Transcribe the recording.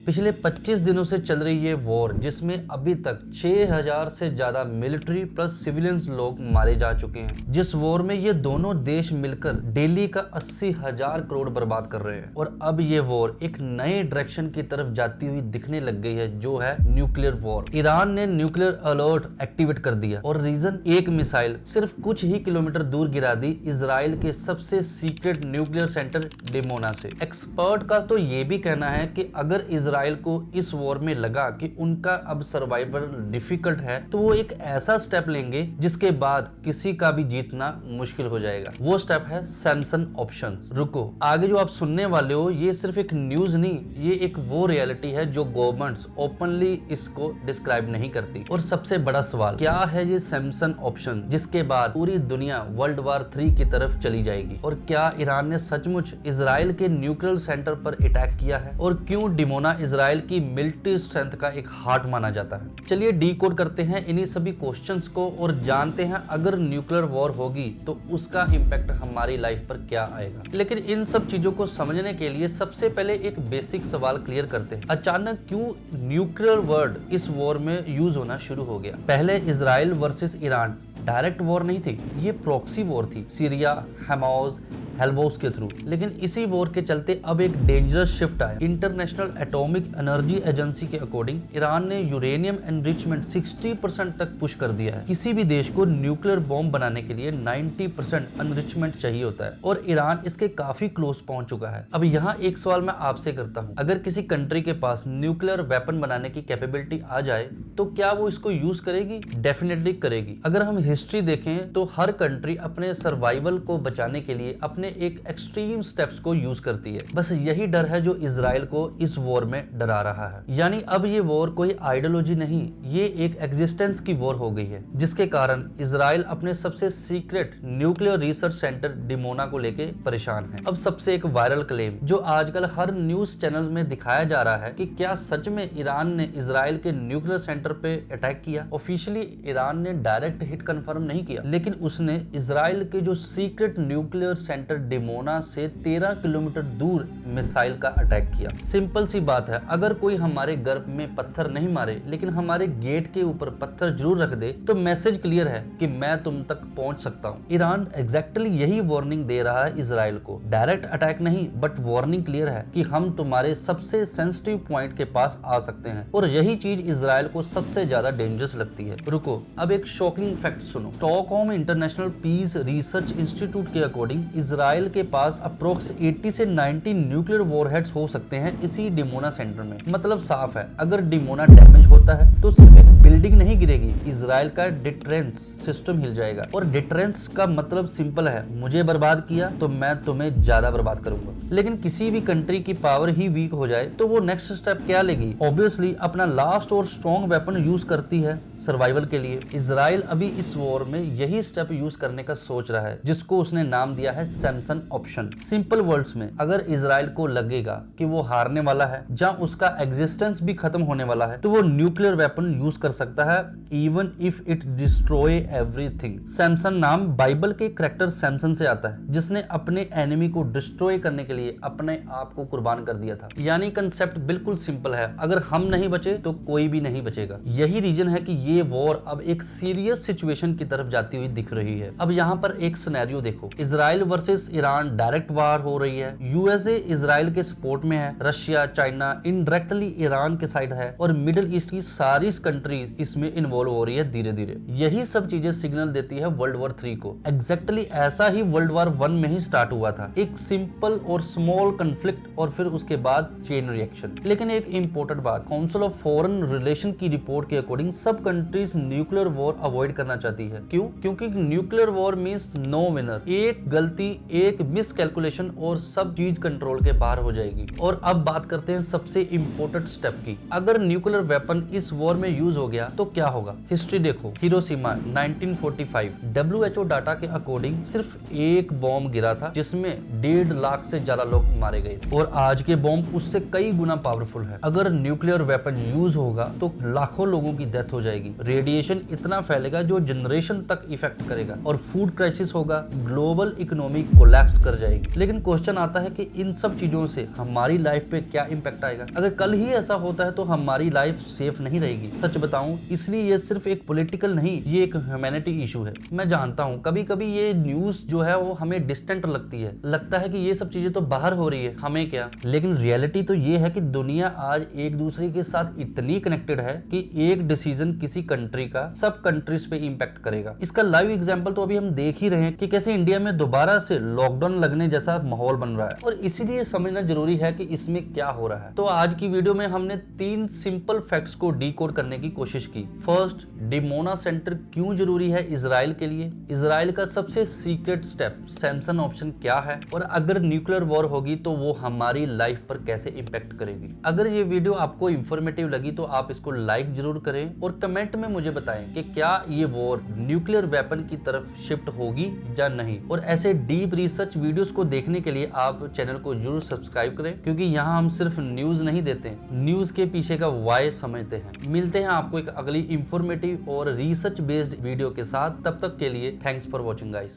पिछले 25 दिनों से चल रही ये वॉर, जिसमें अभी तक 6000 से ज्यादा मिलिट्री प्लस सिविलियंस लोग मारे जा चुके हैं। जिस वॉर में ये दोनों देश मिलकर डेली का 80,000 करोड़ बर्बाद कर रहे हैं। और अब ये वॉर एक नए डायरेक्शन की तरफ जाती हुई दिखने लग गई है, जो है न्यूक्लियर वॉर। ईरान ने न्यूक्लियर अलर्ट एक्टिवेट कर दिया और रीजन एक मिसाइल सिर्फ कुछ ही किलोमीटर दूर गिरा दी इजराइल के सबसे सीक्रेट न्यूक्लियर सेंटर डिमोना से। एक्सपर्ट का तो ये भी कहना है कि अगर इजराइल को इस वॉर में लगा कि उनका अब सर्वाइवल डिफिकल्ट है, तो वो एक ऐसा स्टेप लेंगे जिसके बाद किसी का भी जीतना मुश्किल हो जाएगा। वो स्टेप है सैमसन ऑप्शंस। रुको, आगे जो आप सुनने वाले हो ये सिर्फ एक न्यूज नहीं, ये एक वो रियलिटी है जो गवर्नमेंट्स ओपनली इसको डिस्क्राइब नहीं करती। और सबसे बड़ा सवाल, क्या है ये सैमसन ऑप्शन जिसके बाद पूरी दुनिया वर्ल्ड वार 3 की तरफ चली जाएगी? और क्या ईरान ने सचमुच इजराइल के न्यूक्लियर सेंटर पर अटैक किया है? और क्यों डिमोना इजराइल की मिलिट्री स्ट्रेंथ का एक हार्ट माना जाता है? चलिए डीकोड करते हैं इन्हीं सभी क्वेश्चंस को और जानते हैं अगर न्यूक्लियर वॉर होगी तो उसका इंपैक्ट हमारी लाइफ पर क्या आएगा। लेकिन इन सब चीजों को समझने के लिए सबसे पहले एक बेसिक सवाल क्लियर करते हैं। अचानक क्यों न्यूक्लियर वर्ड इस वॉर में यूज होना शुरू हो गया? पहले Israel versus Iran direct war नहीं थी, ये प्रॉक्सी वॉर थी, सीरिया, हमास, हेल्बोस के थ्रू। लेकिन इसी वॉर के चलते अब एक डेंजरस शिफ्ट आया। इंटरनेशनल एटॉमिक एनर्जी एजेंसी के अकॉर्डिंग ईरान ने यूरेनियम एनरिचमेंट 60% तक पुश कर दिया है। किसी भी देश को न्यूक्लियर बॉम्ब बनाने के लिए 90% एनरिचमेंट चाहिए होता है और ईरान इसके काफी क्लोज पहुंच चुका है। अब यहाँ एक सवाल मैं आपसे करता हूँ, अगर किसी कंट्री के पास न्यूक्लियर वेपन बनाने की कैपेबिलिटी आ जाए तो क्या वो इसको यूज करेगी? डेफिनेटली करेगी। अगर हम हिस्ट्री देखें तो हर कंट्री अपने सर्वाइवल को बचाने के लिए अपने एक एक्सट्रीम स्टेप्स को यूज करती है। बस यही डर है जो इजराइल को इस वॉर में डरा रहा है। यानी अब ये वॉर कोई आइडियोलॉजी नहीं, ये एक एग्जिस्टेंस की वॉर हो गई है, जिसके कारण इजराइल अपने सबसे secret nuclear research centre Dimona को लेके परेशान है। अब सबसे एक वायरल क्लेम जो आजकल हर न्यूज चैनल में दिखाया जा रहा है कि क्या सच में ईरान ने इजराइल के न्यूक्लियर सेंटर पे अटैक किया? ऑफिशियली ईरान ने डायरेक्ट हिट कंफर्म नहीं किया, लेकिन उसने इजराइल के जो सीक्रेट न्यूक्लियर सेंटर डिमोना से 13 किलोमीटर दूर मिसाइल का अटैक किया। सिंपल सी बात है, अगर कोई हमारे घर में पत्थर नहीं मारे लेकिन हमारे गेट के ऊपर पत्थर जरूर रख दे तो मैसेज क्लियर है कि मैं तुम तक पहुंच सकता हूं। ईरान एग्जैक्टली यही वार्निंग दे रहा है इजराइल को। डायरेक्ट अटैक नहीं, बट वार्निंग क्लियर है कि हम तुम्हारे सबसे सेंसिटिव पॉइंट के पास आ सकते हैं। और यही चीज इजराइल को सबसे ज्यादा डेंजरस लगती है। रुको, अब एक शॉकिंग फैक्ट सुनो। Stockholm International Peace Research Institute के अकॉर्डिंग इजराइल के पास अप्रोक्स 80 से 90 न्यूक्लियर वॉरहेड्स हो सकते हैं इसी डिमोना सेंटर में। मतलब साफ है, अगर डिमोना डैमेज होता है तो सिर्फ एक बिल्डिंग नहीं गिरेगी, इजराइल का डिटरेंस सिस्टम हिल जाएगा। और डिटरेंस का मतलब सिंपल है, मुझे बर्बाद किया तो मैं तुम्हें ज्यादा बर्बाद करूंगा। लेकिन किसी भी कंट्री की पावर ही वीक हो जाए तो वो नेक्स्ट स्टेप क्या लेगी? ऑब्वियसली अपना लास्ट और स्ट्रॉन्ग वेपन यूज करती है सर्वाइवल के लिए। इजराइल अभी इस वॉर में यही स्टेप यूज करने का सोच रहा है, जिसको उसने नाम दिया है सैमसन ऑप्शन। सिंपल वर्ड्स में, अगर इजराइल को लगेगा कि वो हारने वाला है, जहां उसका एग्जिस्टेंस भी खत्म होने वाला है, तो वो न्यूक्लियर वेपन यूज कर सकता है, even if it destroy everything. Samson नाम बाइबल के कैरेक्टर सैमसन से आता है, जिसने अपने एनिमी को डिस्ट्रॉय करने के लिए अपने आप को कुर्बान कर दिया था। यानी कंसेप्ट बिल्कुल सिंपल है, अगर हम नहीं बचे तो कोई भी नहीं बचेगा। यही रीजन है कि ये वॉर अब एक सीरियस सिचुएशन की तरफ जाती हुई दिख रही है। अब यहाँ पर एक सिनेरियो देखो, इजराइल वर्सेस ईरान डायरेक्ट वार हो रही है। यूएसए इजराइल के सपोर्ट में है, रशिया, चाइना इनडायरेक्टली ईरान के साइड है और मिडिल ईस्ट की सारी कंट्रीज इसमें इन्वॉल्व हो रही है धीरे धीरे। यही सब चीजें सिग्नल देती है वर्ल्ड वॉर 3 को। एग्जैक्टली ऐसा ही वर्ल्ड वॉर 1 में ही स्टार्ट हुआ था, एक सिंपल और स्मॉल कन्फ्लिक्ट और फिर उसके बाद चेन रिएक्शन। लेकिन एक इंपॉर्टेंट बात, काउंसिल ऑफ फॉरेन रिलेशन की रिपोर्ट के अकॉर्डिंग सब कंट्रीज न्यूक्लियर वॉर अवॉइड करना चाहती है। क्यों? क्योंकि nuclear war means no winner. एक गलती, एक मिस कैलकुलेशन और सब चीज कंट्रोल के बाहर हो जाएगी। और अब बात करते हैं सबसे इंपॉर्टेंट स्टेप की। अगर न्यूक्लियर वेपन इस वॉर में यूज हो गया तो क्या होगा? हिस्ट्री देखो, हिरोशिमा 1945, WHO डाटा के अकॉर्डिंग सिर्फ एक बॉम्ब गिरा था जिसमें 1.5 लाख से ज्यादा लोग मारे गए और आज के बॉम्ब उससे कई गुना पावरफुल है। अगर न्यूक्लियर वेपन यूज होगा तो लाखों लोगों की डेथ हो जाएगी, रेडिएशन इतना फैलेगा जो जनरेशन तक इफेक्ट करेगा और फूड क्राइसिस होगा, ग्लोबल इकोनॉमी कोलैप्स कर जाएगी। लेकिन क्वेश्चन आता है कि इन सब चीजों से हमारी लाइफ पे क्या इम्पैक्ट आएगा? अगर कल ही ऐसा होता है तो हमारी लाइफ सेफ नहीं रहेगी। सच बताऊं, इसलिए ये सिर्फ एक पॉलिटिकल नहीं, ये एक ह्यूमैनिटी इशू है। मैं जानता हूं कभी कभी ये न्यूज जो है वो हमें डिस्टेंट लगती है, लगता है कि ये सब चीजें तो बाहर हो रही है, हमें क्या। लेकिन रियलिटी तो ये है कि दुनिया आज एक दूसरे के साथ इतनी कनेक्टेड है कि एक डिसीजन किसी कंट्री का सब कंट्रीज पे इम्पैक्ट करेगा। इसका लाइव एग्जांपल तो अभी हम देख ही रहे हैं कि कैसे इंडिया में दोबारा से लॉकडाउन लगने जैसा माहौल बन रहा है, और इसीलिए समझना जरूरी है कि इसमें क्या हो रहा है। तो आज की वीडियो में हमने 3 सिंपल फैक्ट्स को डीकोड करने की कोशिश की। फर्स्ट, डिमोना सेंटर क्यों जरूरी है इजराइल के लिए, इजराइल का सबसे सीक्रेट स्टेप सैमसन ऑप्शन क्या है, और अगर न्यूक्लियर वॉर होगी तो वो हमारी लाइफ पर कैसे इम्पैक्ट करेगी। अगर ये वीडियो आपको इंफॉर्मेटिव लगी तो आप इसको लाइक जरूर करें और कमेंट में मुझे बताएं कि क्या ये वॉर न्यूक्लियर वेपन की तरफ शिफ्ट होगी या नहीं। और ऐसे डीप रिसर्च वीडियोस को देखने के लिए आप चैनल को जरूर सब्सक्राइब करें, क्योंकि यहाँ हम सिर्फ न्यूज नहीं देते, न्यूज के पीछे का वाई समझते हैं। मिलते हैं आपको एक अगली इंफॉर्मेटिव और रिसर्च बेस्ड वीडियो के साथ। तब तक के लिए थैंक्स फॉर वॉचिंग गाइस।